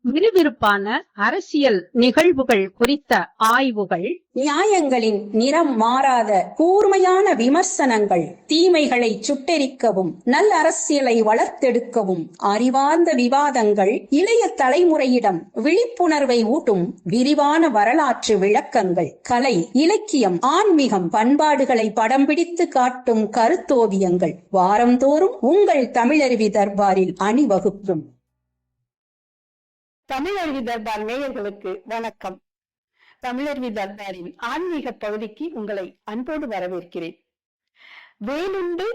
விறுவிறுப்பான அரசியல் நிகழ்வுகள் குறித்த ஆய்வுகள், நியாயங்களின் நிறம் மாறாத கூர்மையான விமர்சனங்கள், தீமைகளை சுட்டெரிக்கவும் நல் அரசியலை வளர்த்தெடுக்கவும் அறிவார்ந்த விவாதங்கள், இளைய தலைமுறையிடம் விழிப்புணர்வை ஊட்டும் விரிவான வரலாற்று விளக்கங்கள், கலை, இலக்கியம், ஆன்மீகம், பண்பாடுகளை படம் பிடித்து காட்டும் கருத்தோவியங்கள் வாரந்தோறும் உங்கள் தமிழருவி தர்பாரில் அணிவகுக்கும். தமிழருவி தர்பார் நேயர்களுக்கு வணக்கம். தமிழருவி தர்பாரின் ஆன்மீக பகுதிக்கு உங்களை அன்போடு வரவேற்கிறேன். வேலுண்டு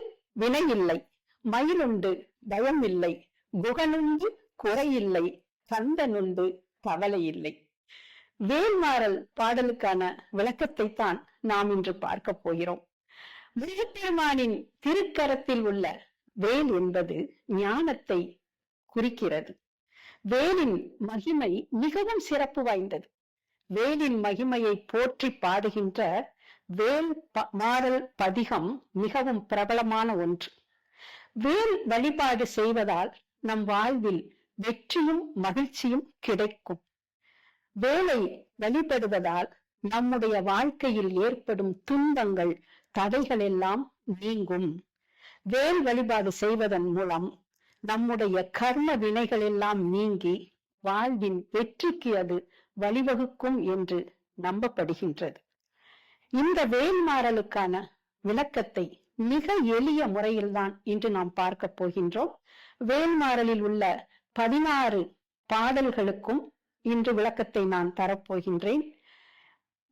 வினையில்லை, மயிலுண்டு பயம் இல்லை, குகனுண்டு குறையில்லை, கந்தனுண்டு கவலை இல்லை. வேல்மாறல் பாடலுக்கான விளக்கத்தை தான் நாம் இன்று பார்க்க போகிறோம். முருகப்பெருமானின் திருக்கரத்தில் உள்ள வேல் என்பது ஞானத்தை குறிக்கிறது. வேலின் மகிமை மிகவும் சிறப்பு வாய்ந்தது. வேலின் மகிமையை போற்றி பாடுகின்ற வேல் மாறல் பதிகம் மிகவும் பிரபலமான ஒன்று. வேல் வழிபாடு செய்வதால் நம் வாழ்வில் வெற்றியும் மகிழ்ச்சியும் கிடைக்கும். வேலை வழிபடுவதால் நம்முடைய வாழ்க்கையில் ஏற்படும் துன்பங்கள், தடைகள் எல்லாம் நீங்கும். வேல் வழிபாடு செய்வதன் மூலம் நம்முடைய கர்ம வினைகள் எல்லாம் நீங்கி வாழ்வின் வெற்றிக்கு அது வழிவகுக்கும் என்று நம்பப்படுகின்றது. இந்த வேல்மாறலுக்கான விளக்கத்தை மிக எளிய முறையில்தான் இன்று நாம் பார்க்க போகின்றோம். வேல்மாறலில் உள்ள 16 பாடல்களுக்கும் இன்று விளக்கத்தை நான் தரப்போகின்றேன்.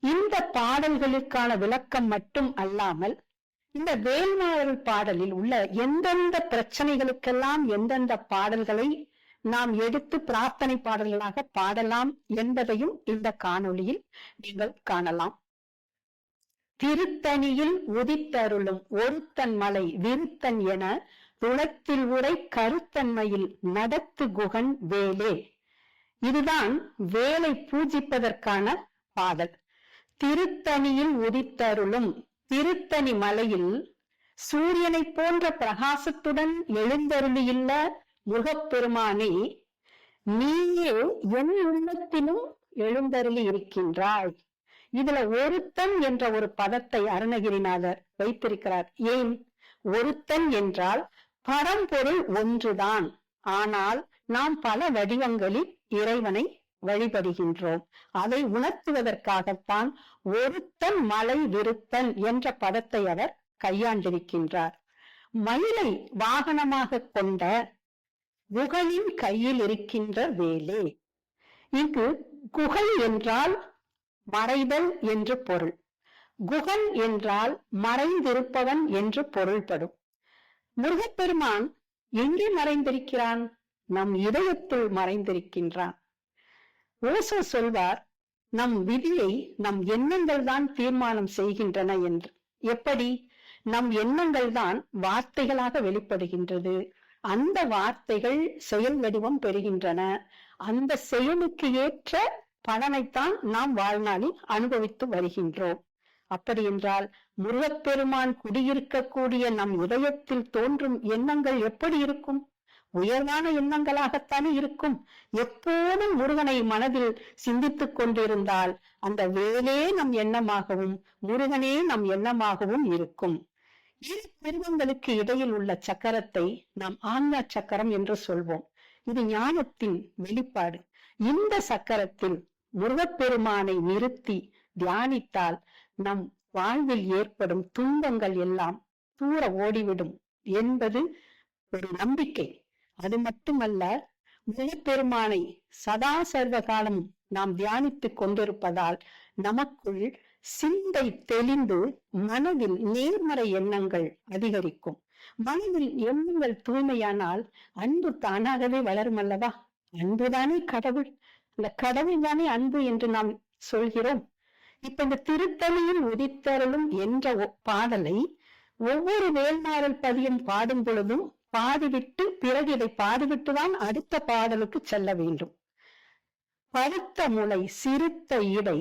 இந்த பாடல்களுக்கான விளக்கம் மட்டும் அல்லாமல், இந்த வேல்மாறல் பாடலில் உள்ள எந்தெந்த பிரச்சனைகளுக்கெல்லாம் எந்தெந்த பாடல்களை நாம் எடுத்து பிரார்த்தனை பாடல்களாக பாடலாம் என்பதையும் இந்த காணொளியில் நீங்கள் காணலாம். திருத்தணியில் உதித்தருளும் ஒருத்தன் மலை விருத்தன் என துளத்தில் உரை கருத்தன்மையில் நடத்து குகன் வேலே. இதுதான் வேலை பூஜிப்பதற்கான பாடல். திருத்தணியில் உதித்தருளும், திருத்தணி மலையில் சூரியனை போன்ற பிரகாசத்துடன் எழுந்தருளியுள்ள முருகப்பெருமானே, நீயே என் உள்ளத்திலும் எழுந்தருளி இருக்கின்றாய். இதுல ஒருத்தன் என்ற ஒரு பதத்தை அருணகிரிநாதர் வைத்திருக்கிறார். ஏன்? ஒருத்தன் என்றால் பரம்பொருள் ஒன்றுதான். ஆனால் நாம் பல வடிவங்களில் இறைவனை வழிபடுகின்றோம். அதை உணர்த்துவதற்காகத்தான் ஒருத்தன் மலை விருத்தன் என்ற பதத்தை அவர் கையாண்டிருக்கின்றார். மயிலை வாகனமாக கொண்ட குகனின் கையில் இருக்கின்ற வேலே. இங்கு குகன் என்றால் மறைதல் என்று பொருள். குகன் என்றால் மறைந்திருப்பவன் என்று பொருள்படும். முருகப்பெருமான் எங்கே மறைந்திருக்கிறான்? நம் இதயத்தில் மறைந்திருக்கின்றான். ஓசோ சொல்வார், நம் விதியை நம் எண்ணங்கள் தான் தீர்மானம் செய்கின்றன என்று. எப்படி? நம் எண்ணங்கள் தான் வார்த்தைகளாக வெளிப்படுகின்றது. அந்த வார்த்தைகள் செயல் வடிவம் பெறுகின்றன. அந்த செயலுக்கு ஏற்ற பலனைத்தான் நாம் வாழ்நாளில் அனுபவித்து வருகின்றோம். அப்படி என்றால் முருகப்பெருமான் குடியிருக்கக்கூடிய நம் இதயத்தில் தோன்றும் எண்ணங்கள் எப்படி இருக்கும்? உயர்வான எண்ணங்களாகத்தானே இருக்கும். எப்போதும் முருகனை மனதில் சிந்தித்துக் கொண்டிருந்தால் அந்த வேலே நம் எண்ணமாகவும் முருகனே நம் எண்ணமாகவும் இருக்கும். இரு பிரிவங்களுக்கு இடையில் உள்ள சக்கரத்தை நாம் ஆன்மா சக்கரம் என்று சொல்வோம். இது ஞானத்தின் வெளிப்பாடு. இந்த சக்கரத்தில் முருகப்பெருமானை நிறுத்தி தியானித்தால் நம் வாழ்வில் ஏற்படும் துன்பங்கள் எல்லாம் தூர ஓடிவிடும் என்பது ஒரு நம்பிக்கை. அது மட்டுமல்ல, முருகப்பெருமானை சதா சர்வ காலமும் நாம் தியானித்துக் கொண்டிருப்பதால் நமக்குள் சிந்தை தெளிந்து மனதில் நேர்மறை எண்ணங்கள் அதிகரிக்கும். மனதில் எண்ணங்கள் தூய்மையானால் அன்பு தானாகவே வளரும் அல்லவா? அன்புதானே கடவுள். இந்த கடவுள் தானே அன்பு என்று நாம் சொல்கிறோம். இப்ப இந்த திருத்தணியில் உதித்தருளும் என்ற பாடலை ஒவ்வொரு வேல்மாறல் பதியம் பாடும் பொழுதும் பாடிவிட்டு, பிறகு இதை பாடிவிட்டுதான் அடுத்த பாடலுக்கு செல்ல வேண்டும். பருத்த முளை சிறுத்த இடை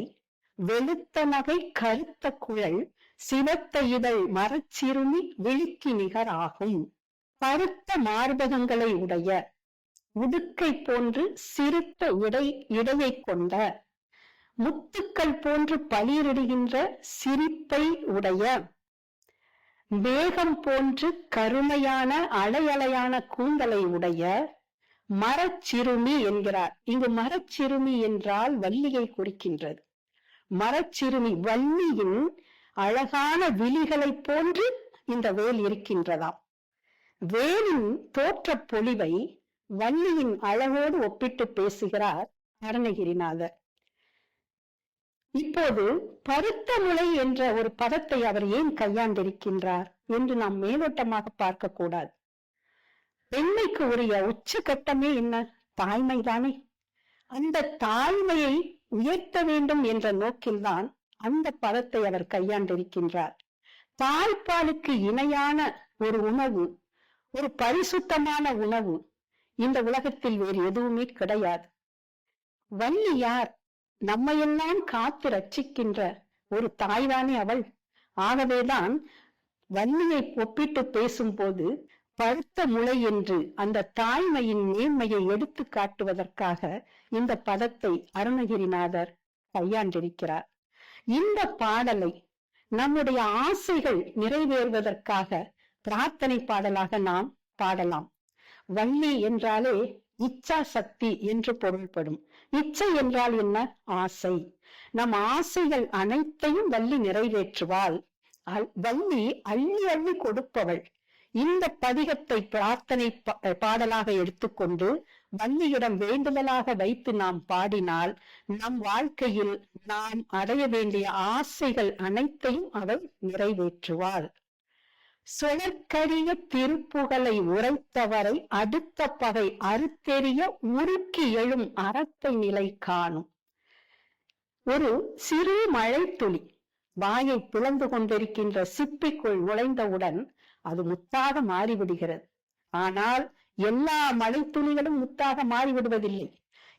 வெளுத்த நகை கருத்த குழல் சிவத்த இதழ் மரச்சிறுமி விழிக்கு நிகர் ஆகும். பருத்த மார்பகங்களை உடைய உடுக்கை போன்று சிறுத்த இடையை கொண்ட, முத்துக்கள் போன்று பளிரிடுகின்ற சிரிப்பை உடைய, மேகம் போன்று கருமையான அலையலையான கூந்தலை உடைய மரச்சிறுமி என்கிறார். இங்கு மரச்சிறுமி என்றால் வள்ளியை குறிக்கின்றது. மரச்சிறுமி, வள்ளியின் அழகான விழிகளை போன்று இந்த வேல் இருக்கின்றதாம். வேலின் தோற்ற பொலிவை வள்ளியின் அழகோடு ஒப்பிட்டு பேசுகிறார் அருணகிரிநாதர். இப்போது பருத்த முளை என்ற ஒரு பதத்தை அவர் ஏன் கையாண்டிருக்கின்றார் என்று நாம் மேலோட்டமாக பார்க்க கூடாது. பெண்மைக்கு உரிய உச்சகட்டமே என்ன? தாய்மைதானே. அந்த தாய்மையை உயர்த்த வேண்டும் என்ற நோக்கில்தான் அந்த பதத்தை அவர் கையாண்டிருக்கின்றார். தாய்ப்பாலுக்கு இணையான ஒரு உணவு, ஒரு பரிசுத்தமான உணவு இந்த உலகத்தில் வேறு எதுவுமே கிடையாது. வள்ளி யார்? நம்மையெல்லாம் காத்து ரட்சிக்கின்ற ஒரு தாய்தானே அவள். ஆகவேதான் வள்ளியை ஒப்பிட்டு பேசும்போது பருத்த முளை என்று அந்த தாய்மையின் மேன்மையை எடுத்து காட்டுவதற்காக இந்த பதத்தை அருணகிரிநாதர் கையாண்டிருக்கிறார். இந்த பாடலை நம்முடைய ஆசைகள் நிறைவேறுவதற்காக பிரார்த்தனை பாடலாக நாம் பாடலாம். வள்ளி என்றாலே இச்சா சக்தி என்று பொருள்படும். இச்சை என்றால் என்ன? ஆசை. நம் ஆசைகள் அனைத்தையும் வள்ளி நிறைவேற்றுவாள். வள்ளி அள்ளி அள்ளி கொடுப்பவள். இந்த பதிகத்தை பிரார்த்தனை பாடலாக எடுத்துக்கொண்டு வள்ளியிடம் வேண்டுதலாக வைத்து நாம் பாடினால் நம் வாழ்க்கையில் நாம் அடைய வேண்டிய ஆசைகள் அனைத்தையும் அவள் நிறைவேற்றுவாள். சுழற்கரிய திருப்புகழை உரைத்தவரை அடுத்த பகை அறுத்தெறிய உருக்கி எழும் அறத்தை நிலை காணும். ஒரு சிறு மழை துளி வாயை பிளந்து கொண்டிருக்கின்ற சிப்பிக்குள் நுழைந்தவுடன் அது முத்தாக மாறிவிடுகிறது. ஆனால் எல்லா மழை துளிகளும் முத்தாக மாறிவிடுவதில்லை.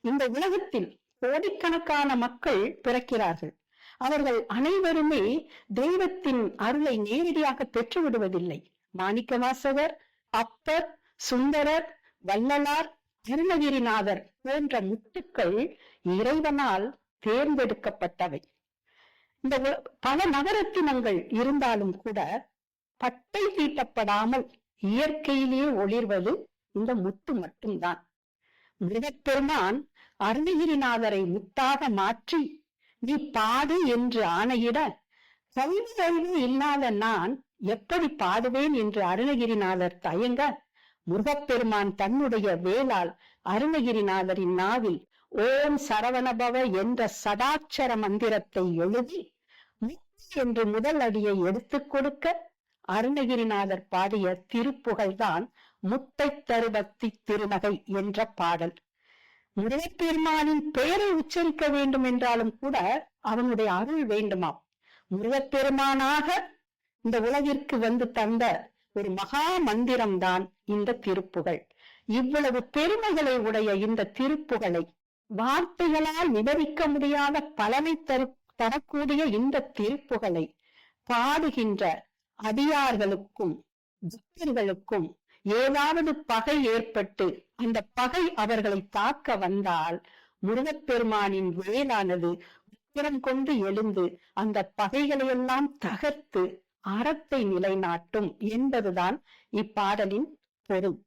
இந்த உலகத்தில் கோடிக்கணக்கான மக்கள் பிறக்கிறார்கள். அவர்கள் அனைவருமே தெய்வத்தின் அருளை நேரடியாக பெற்று விடுவதில்லை. மாணிக்கவாசகர், அப்பர், சுந்தரர், வள்ளலார், அருணகிரிநாதர் போன்ற முத்துக்கள் இறைவனால் தேர்ந்தெடுக்கப்பட்டவை. இந்த பல நவரத்தினங்கள் இருந்தாலும் கூட பட்டை தீட்டப்படாமல் இயற்கையிலேயே ஒளிர்வது இந்த முத்து மட்டும்தான். முருகப்பெருமான் அருணகிரிநாதரை முத்தாக மாற்றி நீ பாடு என்று ஆணையிட, கல்வி இல்லாத நான் எப்படி பாடுவேன் என்று அருணகிரிநாதர் தயங்க, முருகப்பெருமான் தன்னுடைய வேளால் அருணகிரிநாதரின் நாவில் ஓம் சரவணபவ என்ற சடாட்சர மந்திரத்தை எழுதி முத்து என்று முதல் அடியை எடுத்துக் கொடுக்க அருணகிரிநாதர் பாடிய திருப்புகழ்தான் முத்தை தருபக்தி திருநகை என்ற பாடல். முருகப்பெருமானின் பெயரை உச்சரிக்க வேண்டும் என்றாலும் கூட அவனுடைய அருள் வேண்டுமாம். முருகப்பெருமானாக இந்த உலகிற்கு வந்து தந்த ஒரு மகா மந்திரம்தான் இந்த திருப்புகழ். இவ்வளவு பெருமைகளை உடைய இந்த திருப்புகழை வார்த்தைகளால் விவரிக்க முடியாத பலனை தரக்கூடிய இந்த திருப்புகழை பாடுகின்ற அடியார்களுக்கும் பக்தர்களுக்கும் ஏதாவது பகை ஏற்பட்டு அந்த பகை அவர்களை தாக்க வந்தால் முருகப்பெருமானின் வேலானது உக்கிரம் கொண்டு எழுந்து அந்த பகைகளை எல்லாம் தகர்த்து அறத்தை நிலைநாட்டும் என்பதுதான் இப்பாடலின் பொருள்.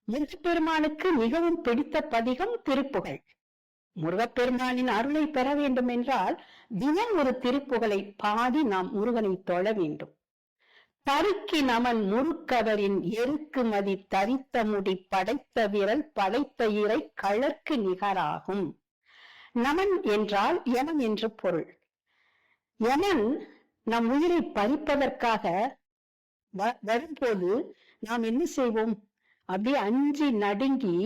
முருகப்பெருமானுக்கு மிகவும் பிடித்த பதிகம் திருப்புகழ். முருகப்பெருமானின் அருளை பெற வேண்டும் என்றால் தினம் ஒரு திருப்புகழை பாடி நாம் முருகனை தொழ வேண்டும். தருக்கி நமன் முறுக்கவரின் எருக்கு மதி தரித்த முடி படைத்த விரல் படைத்த இறை கழற்கு நிகராகும். நமன் என்றால் யமன் என்று பொருள். யமன் நம் உயிரை பறிப்பதற்காக வரும்போது நாம் என்ன செய்வோம்? அப்படியே அஞ்சி நடுங்கி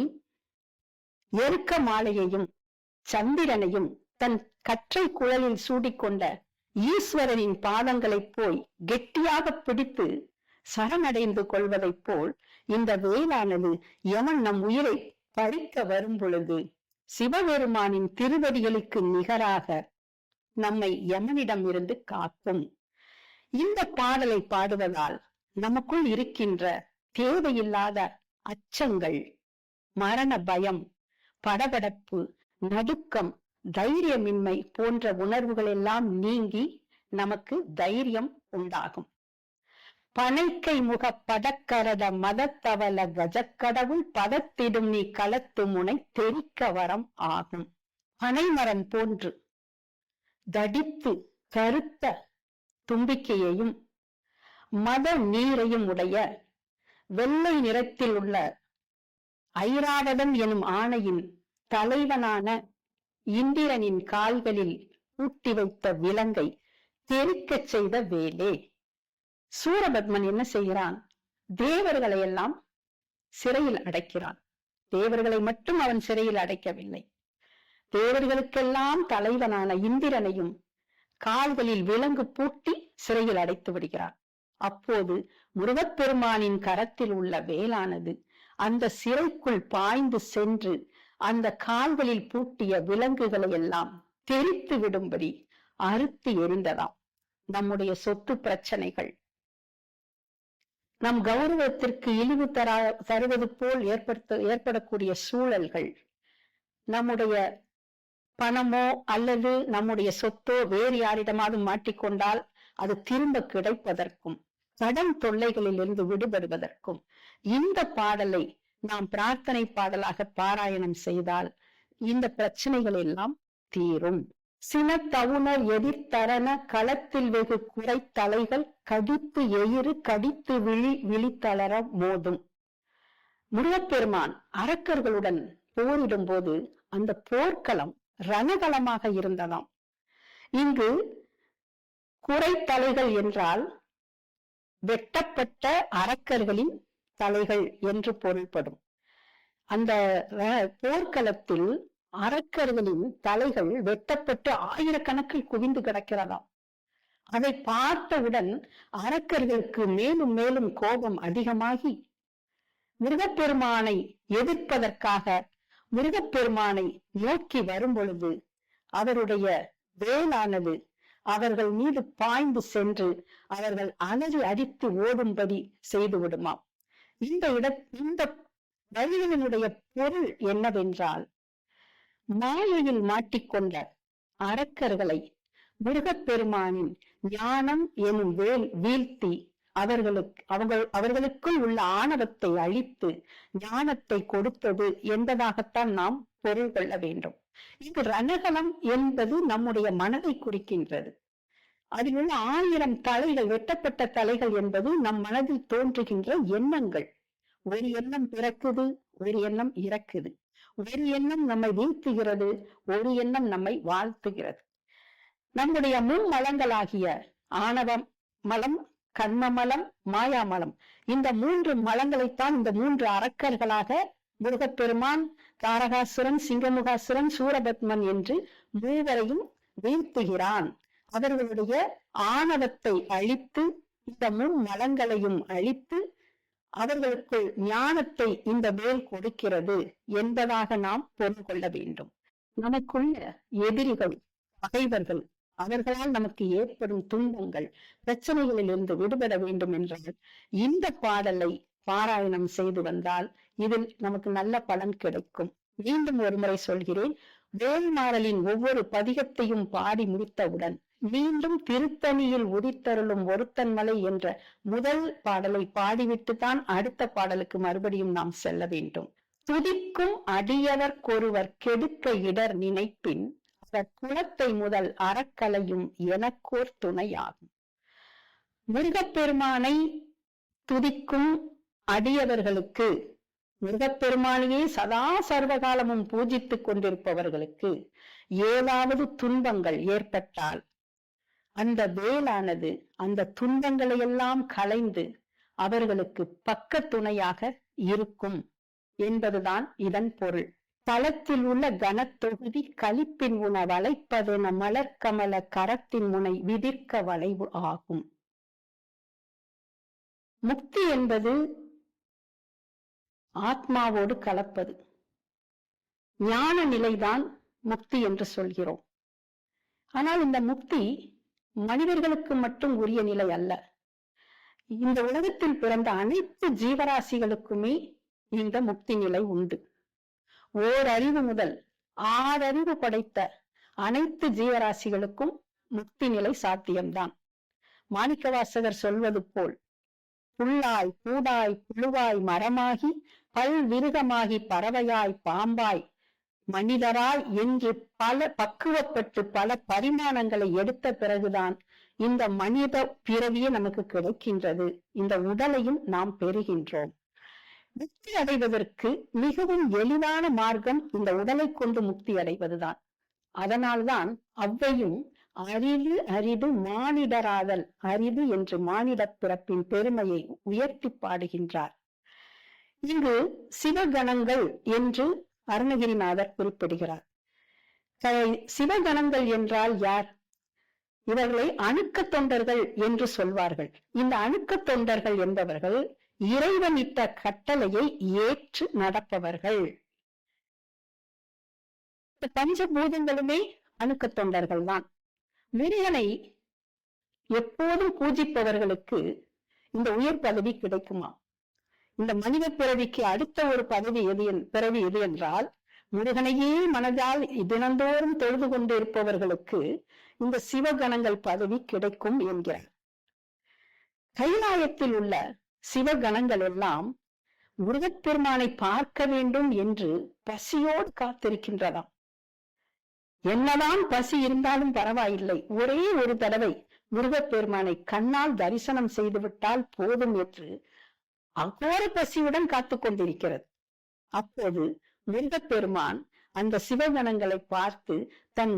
எருக்க மாலையையும் சந்திரனையும் தன் கற்றை குழலில் சூடிக்கொண்ட ஈஸ்வரனின் பாதங்களை போய் கெட்டியாக பிடித்து சரணடைந்து கொள்வதைப் போல் இந்த வேளானது யமன் நம் உயிரை பறிக்க வரும் பொழுது சிவபெருமானின் திருவடிகளுக்கு நிகராக நம்மை யமனிடம் இருந்து காக்கும். இந்த பாடலை பாடுவதால் நமக்குள் இருக்கின்ற தேவையில்லாத அச்சங்கள், மரண பயம், படபடப்பு, நடுக்கம், தைரியமின்மை போன்ற உணர்வுகள் எல்லாம் நீங்கி நமக்கு தைரியம் உண்டாகும். பனைக்கை முக படக்கரட மதத்தவல கஜக்கடவுள் பதத்திடும் நீ களத்து முனை தெரிக்க வரம் ஆகும். பனைமரம் போன்று தடித்து கருத்த தும்பிக்கையையும் மத நீரையும் உடைய வெள்ளை நிறத்தில் உள்ள ஐராவதம் எனும் ஆணையின் தலைவனான இந்திரனின் கால்களில் பூட்டி வைத்த விலங்கை தெரிக்கச் செய்த வேலே. சூரபத்மன் என்ன செய்கிறான்? தேவர்களை எல்லாம் சிறையில் அடைக்கிறான். தேவர்களை மட்டும் அவன் சிறையில் அடைக்கவில்லை, தேவர்களுக்கெல்லாம் தலைவனான இந்திரனையும் கால்களில் விலங்கு பூட்டி சிறையில் அடைத்து விடுகிறான். அப்போது முருகப்பெருமானின் கரத்தில் உள்ள வேலானது அந்த சிறைக்குள் பாய்ந்து சென்று அந்த கால்களில் பூட்டிய விலங்குகளை எல்லாம் தெரித்து விடும்படி அறுத்து எறிந்ததாம். நம்முடைய சொத்து பிரச்சனைகள், நம் கௌரவத்திற்கு இழிவு தருவது போல் ஏற்படக்கூடிய சூழல்கள், நம்முடைய பணமோ அல்லது நம்முடைய சொத்தோ வேறு யாரிடமாவது மாட்டிக்கொண்டால் அது திரும்ப கிடைப்பதற்கும், கடன் தொல்லைகளில் இருந்து விடுபடுவதற்கும் இந்த பாடலை நாம் பிரார்த்தனை பாடலாக பாராயணம் செய்தால் இந்த பிரச்சனைகள் எல்லாம் தீரும். சினத்தவுணர் எதிர்த்தரண களத்தில் வெகு குறை தலைகள் கடித்து எயிறு கடித்து விழித்தளர மோதும். முருகப்பெருமான் அரக்கர்களுடன் போரிடும் போது அந்த போர்க்களம் ரணகளமாக இருந்ததாம். இங்கு குறைத்தலைகள் என்றால் வெட்டப்பட்ட அரக்கர்களின் தலைகள் என்று பொருள்படும். அந்த போர்க்களத்தில் அரக்கர்களின் தலைகள் வெட்டப்பட்டு ஆயிரக்கணக்கில் குவிந்து கிடக்கிறதாம். அதை பார்த்தவுடன் அரக்கர்களுக்கு மேலும் மேலும் கோபம் அதிகமாகி முருகப்பெருமானை எதிர்ப்பதற்காக முருகப்பெருமானை நோக்கி வரும் பொழுது அவருடைய வேலானது அவர்கள் மீது பாய்ந்து சென்று அவர்கள் அலறி அடித்து ஓடும்படி செய்து விடுமாம். இந்த வரிகளினுடைய பொருள் என்னவென்றால், மாயையில் மாட்டிக்கொண்ட அரக்கர்களை முருகப்பெருமானின் ஞானம் எனும் வேல் வீழ்த்தி அவர்களுக்குள் உள்ள ஆணவத்தை அழித்து ஞானத்தை கொடுத்தது என்பதாகத்தான் நாம் பொருள் கொள்ள வேண்டும். இது ரணகலம் என்பது நம்முடைய மனதை குறிக்கின்றது. அதில் உள்ள 1000 தலைகள், வெட்டப்பட்ட தலைகள் என்பது நம் மனதில் தோன்றுகின்ற எண்ணங்கள். ஒரு எண்ணம் பிறக்குது, ஒரு எண்ணம் இறக்குது. ஒரு எண்ணம் நம்மை வீழ்த்துகிறது, ஒரு எண்ணம் நம்மை வாழ்த்துகிறது. நம்முடைய மும்மலங்களாகிய ஆணவம் மலம், கர்மமலம், மாயாமலம், இந்த 3 மலங்களைத்தான் இந்த 3 அரக்கர்களாக முருகப்பெருமான், தாரகாசுரன், சிங்கமுகாசுரன், சூரபத்மன் என்று 3வரையும் வீழ்த்துகிறான். அவர்களுடைய ஆணவத்தை அழித்து இந்த மும்மலங்களையும் அழித்து அவர்களுக்குள் ஞானத்தை இந்த வேல் கொடுக்கிறது என்பதாக நாம் பொருள் கொள்ள வேண்டும். நமக்குள்ள எதிரிகள், பகைவர்கள், அவர்களால் நமக்கு ஏற்படும் துன்பங்கள், பிரச்சனைகளில் இருந்து விடுபட வேண்டும் என்றால் இந்த பாடலை பாராயணம் செய்து வந்தால் இதில் நமக்கு நல்ல பலன் கிடைக்கும். மீண்டும் ஒரு முறை சொல்கிறேன், வேல்மாறலின் ஒவ்வொரு பதிகத்தையும் பாடி முடித்தவுடன் மீண்டும் திருத்தணியில் உதித்தருளும் ஒருத்தன் மலை என்ற முதல் பாடலை பாடிவிட்டுத்தான் அடுத்த பாடலுக்கு மறுபடியும் நாம் செல்ல வேண்டும். துதிக்கும் அடியவர்க்கொருவர் கெடுக்க இடர் நினைப்பின் அவர் குலத்தை முதல் அறக்கலையும் எனக்கோர் துணையாகும். முருகப்பெருமானை துதிக்கும் அடியவர்களுக்கு, முருகப்பெருமானையே சதா சர்வகாலமும் பூஜித்துக் கொண்டிருப்பவர்களுக்கு ஏதாவது துன்பங்கள் ஏற்பட்டால் அந்த வேலானது அந்த துன்பங்களை எல்லாம் களைந்து அவர்களுக்கு பக்க துணையாக இருக்கும் என்பதுதான் இதன் பொருள். தலத்தில் உள்ள கனத்தொகுதி கலிப்பின் உண வளைப்பதென மலர்கமல கரத்தின் முனை விதிர்க்க வளைவு ஆகும். முக்தி என்பது ஆத்மாவோடு கலப்பது. ஞான நிலைதான் முக்தி என்று சொல்கிறோம். ஆனால் இந்த முக்தி மனிதர்களுக்கு மட்டும் உரிய நிலை அல்ல. இந்த உலகத்தில் பிறந்த அனைத்து ஜீவராசிகளுக்குமே இந்த முக்தி நிலை உண்டு. ஓரறிவு முதல் 6 அறிவு படைத்த அனைத்து ஜீவராசிகளுக்கும் முக்தி நிலை சாத்தியம்தான். மாணிக்கவாசகர் சொல்வது போல் புல்லாய் பூடாய் புழுவாய் மரமாகி பல்விருகமாகி பறவையாய் பாம்பாய் மனிதராய் என்று பல பக்குவப்பட்டு பல பரிமாணங்களை எடுத்த பிறகுதான் இந்த மனித பிறவியே நமக்கு கிடைக்கின்றது. இந்த உடலையும் நாம் பெறுகின்றோம். முக்தி அடைவதற்கு மிகவும் எளிதான மார்க்கம் இந்த உடலை கொண்டு முக்தி அடைவதுதான். அதனால்தான் அவ்வையும் அரிது அரிது மானிடராதல் அரிது என்று மானிட பிறப்பின் பெருமையை உயர்த்தி பாடுகின்றார். இங்கு சிவகணங்கள் என்று அருணகிரிநாதர் குறிப்பிடுகிறார். சிவகணங்கள் என்றால் யார்? இவர்களை அணுக்க தொண்டர்கள் என்று சொல்வார்கள். இந்த அணுக்க தொண்டர்கள் என்பவர்கள் இறைவன் இட்ட கட்டளையை ஏற்று நடப்பவர்கள். பஞ்சபூதங்களுமே அணுக்க தொண்டர்கள் தான். முருகனை எப்போதும் பூஜிப்பவர்களுக்கு இந்த உயர் பதவி கிடைக்குமா? இந்த மனித பிறவிக்கு அடுத்த ஒரு பிறவி எது என்றால், முருகனையே மனதால் தினந்தோறும் தொழுது கொண்டு இருப்பவர்களுக்கு இந்த சிவகணங்கள் பதவி கிடைக்கும் என்கிறார். கைலாயத்தில் உள்ள சிவகணங்கள் எல்லாம் முருகப்பெருமானை பார்க்க வேண்டும் என்று பசியோடு காத்திருக்கின்றதாம். என்னதான் பசி இருந்தாலும் பரவாயில்லை, ஒரே ஒரு தடவை முருகப்பெருமானை கண்ணால் தரிசனம் செய்துவிட்டால் போதும் என்று அகோர பசியுடன் காத்து கொண்டிருக்கிறது. அப்போது முருகப்பெருமான் அந்த சிவகணங்களை பார்த்து தன்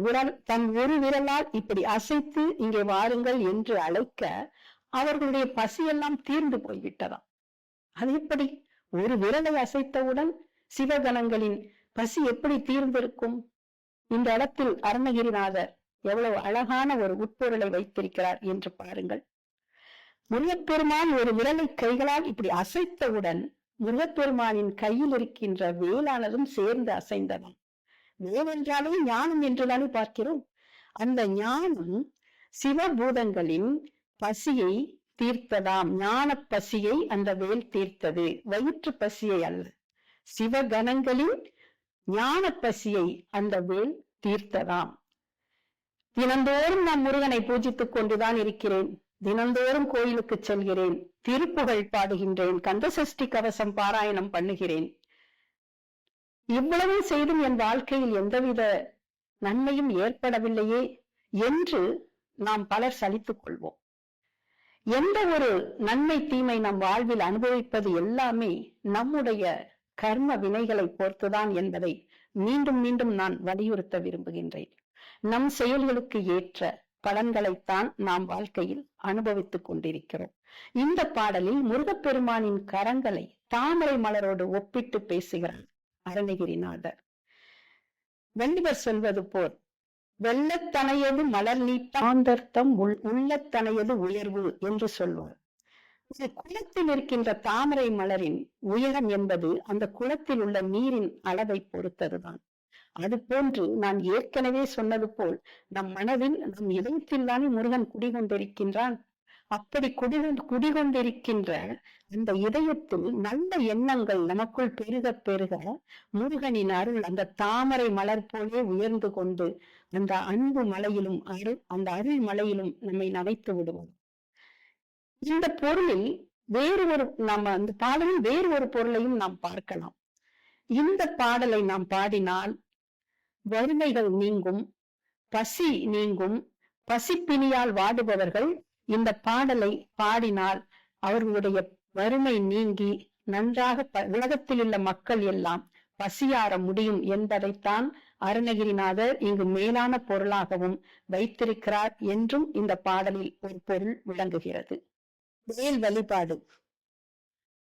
ஒரு விரலால் இப்படி அசைத்து இங்கே வாருங்கள் என்று அழைக்க அவர்களுடைய பசியெல்லாம் தீர்ந்து போய்விட்டதாம். அது எப்படி? ஒரு விரலை அசைத்தவுடன் சிவகணங்களின் பசி எப்படி தீர்ந்திருக்கும்? இந்த இடத்தில் அருணகிரிநாதர் எவ்வளவு அழகான ஒரு உட்பொருளை வைத்திருக்கிறார் என்று பாருங்கள். முருகப்பெருமான் ஒரு விரலை கைகளால் இப்படி அசைத்தவுடன் முருகப்பெருமானின் கையில் இருக்கின்ற வேலானதும் சேர்ந்து அசைந்ததாம். வேல் என்றாலே ஞானம் என்றுதானே பார்க்கிறோம். அந்த ஞானம் சிவபூதங்களின் பசியை தீர்த்ததாம். ஞான பசியை அந்த வேல் தீர்த்தது, வயிற்று பசியை அல்ல. சிவகணங்களின் ஞான பசியை அந்த வேல் தீர்த்ததாம். தினந்தோறும் நான் முருகனை பூஜித்துக் கொண்டுதான் இருக்கிறேன். தினந்தோறும் கோயிலுக்கு செல்கிறேன், திருப்புகழ் பாடுகின்றேன், கந்தசஷ்டி கவசம் பாராயணம் பண்ணுகிறேன். இவ்வளவு செய்தும் என் வாழ்க்கையில் எந்தவித நன்மையும் ஏற்படவில்லையே என்று நாம் பலர் சலித்துக் கொள்வோம். எந்த ஒரு நன்மை தீமை நம் வாழ்வில் அனுபவிப்பது எல்லாமே நம்முடைய கர்ம வினைகளை பொறுத்துதான் என்பதை மீண்டும் மீண்டும் நான் வலியுறுத்த விரும்புகின்றேன். நம் செயல்களுக்கு ஏற்ற பலன்களைத்தான் நாம் வாழ்க்கையில் அனுபவித்துக் கொண்டிருக்கிறோம். இந்த பாடலில் முருகப்பெருமானின் கரங்களை தாமரை மலரோடு ஒப்பிட்டு பேசுகிறார் அருணகிரிநாதர். வள்ளுவர் சொல்வது போல், வெள்ளத்தனையது மலர் நீட்டாந்தர்த்தம் உள்ளத்தனையது உயர்வு என்று சொல்வார். ஒரு குளத்தில் இருக்கின்ற தாமரை மலரின் உயரம் என்பது அந்த குளத்தில் உள்ள நீரின் அளவை பொறுத்ததுதான். அது போன்று நான் ஏற்கனவே சொன்னது போல் நம் மனதில் நம் இதயத்தில் தானே முருகன் குடிகொண்டிருக்கின்றான். அப்படி குடிகொண்டிருக்கின்ற அந்த இதயத்தில் நல்ல எண்ணங்கள் நமக்குள் பெருக பெருக முருகனின் அருள் அந்த தாமரை மலர் போலே உயர்ந்து கொண்டு அந்த அன்பு மலையிலும் அந்த அருள் மலையிலும் நம்மை நனைத்து விடுவோம். இந்த பொருளில் அந்த பாடலில் வேறு ஒரு பொருளையும் நாம் பார்க்கலாம். இந்த பாடலை நாம் பாடினால் வறுமைகள் நீங்கும், பசி நீங்கும். பசிப்பினியால் வாடுபவர்கள் இந்த பாடலை பாடினால் அவர்களுடைய வறுமை நீங்கி நன்றாக உலகத்தில் உள்ள மக்கள் எல்லாம் பசியார முடியும் என்பதைத்தான் அருணகிரிநாதர் இங்கு மேலான பொருளாகவும் வைத்திருக்கிறார் என்றும் இந்த பாடலில் ஒரு பொருள் விளங்குகிறது. வேல் வழிபாடு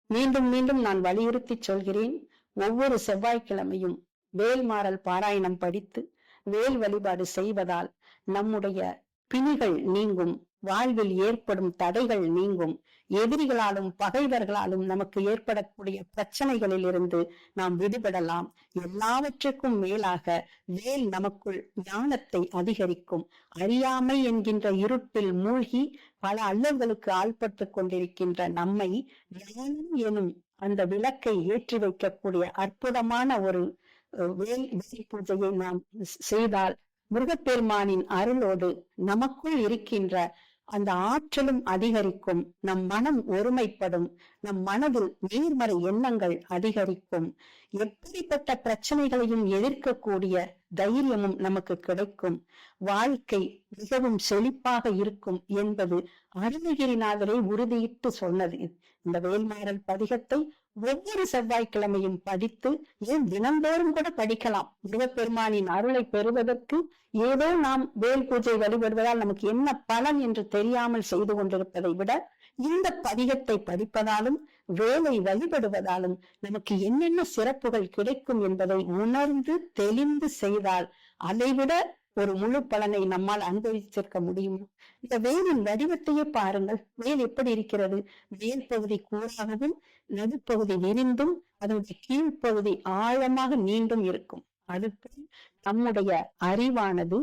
மீண்டும் மீண்டும் நான் வலியுறுத்தி சொல்கிறேன். ஒவ்வொரு செவ்வாய்க்கிழமையும் வேல்மாறல் பாராயணம் படித்து வேல் வழிபாடு செய்வதால் நம்முடைய பிணிகள் நீங்கும், வாழ்வில் ஏற்படும் தடைகள் நீங்கும், எதிரிகளாலும் பகைவர்களாலும் நமக்கு ஏற்படக்கூடிய பிரச்சனைகளில் இருந்து நாம் விடுபடலாம். எல்லாவற்றுக்கும் மேலாக வேல் நமக்குள் ஞானத்தை அதிகரிக்கும். அறியாமை என்கின்ற இருட்டில் மூழ்கி பல அல்லல்களுக்கு ஆள்பட்டு கொண்டிருக்கின்ற நம்மை ஞானம் எனும் அந்த விளக்கை ஏற்றி வைக்கக்கூடிய அற்புதமான ஒரு வேல் பூஜையை நாம் செய்தால் முருகப்பெருமானின் அருளோடு நமக்குள் இருக்கின்ற அந்த ஆற்றலும் அதிகரிக்கும், நம் மனம் ஒருமைப்படும், நம் மனதில் நேர்மறை எண்ணங்கள் அதிகரிக்கும், எப்படிப்பட்ட பிரச்சனைகளையும் எதிர்க்கக்கூடிய தைரியமும் நமக்கு கிடைக்கும், வாழ்க்கை மிகவும் செழிப்பாக இருக்கும் என்பது அருணகிரிநாதரை உறுதியிட்டு சொன்னது. இந்த வேல்மாறல் பதிகத்தை ஒவ்வொரு செவ்வாய்க்கிழமையும் படித்து, ஏன் தினந்தோறும் கூட படிக்கலாம். முருகப்பெருமானின் அருளை பெறுவதற்கு ஏதோ நாம் வேல் பூஜை வழிபடுவதால் நமக்கு என்ன பலன் என்று தெரியாமல் செய்து கொண்டிருப்பதை விட, இந்த பதிகத்தை படிப்பதாலும் வேலை வழிபடுவதாலும் நமக்கு என்னென்ன சிறப்புகள் கிடைக்கும் என்பதை உணர்ந்து தெளிந்து செய்தால் அதைவிட ஒரு முழு பலனை நம்மால் அனுபவிச்சிருக்க முடியும். இந்த வேலின் வடிவத்தையே பாருங்கள். வேல் எப்படி இருக்கிறது? மேல் பகுதி கூறாகவும், நடுப்பகுதி விரிந்தும், அதனுடைய கீழ்ப்பகுதி ஆழமாக நீண்டும் இருக்கும். அடுத்து நம்முடைய அறிவானது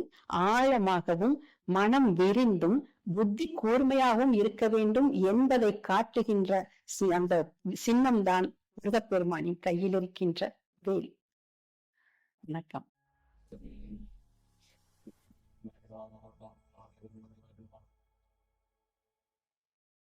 ஆழமாகவும் மனம் விரிந்தும் புத்தி கூர்மையாகவும் இருக்க வேண்டும் என்பதை காட்டுகின்ற அந்த சின்னம்தான் முருகப்பெருமானின் கையில் இருக்கின்ற வேல். வணக்கம்.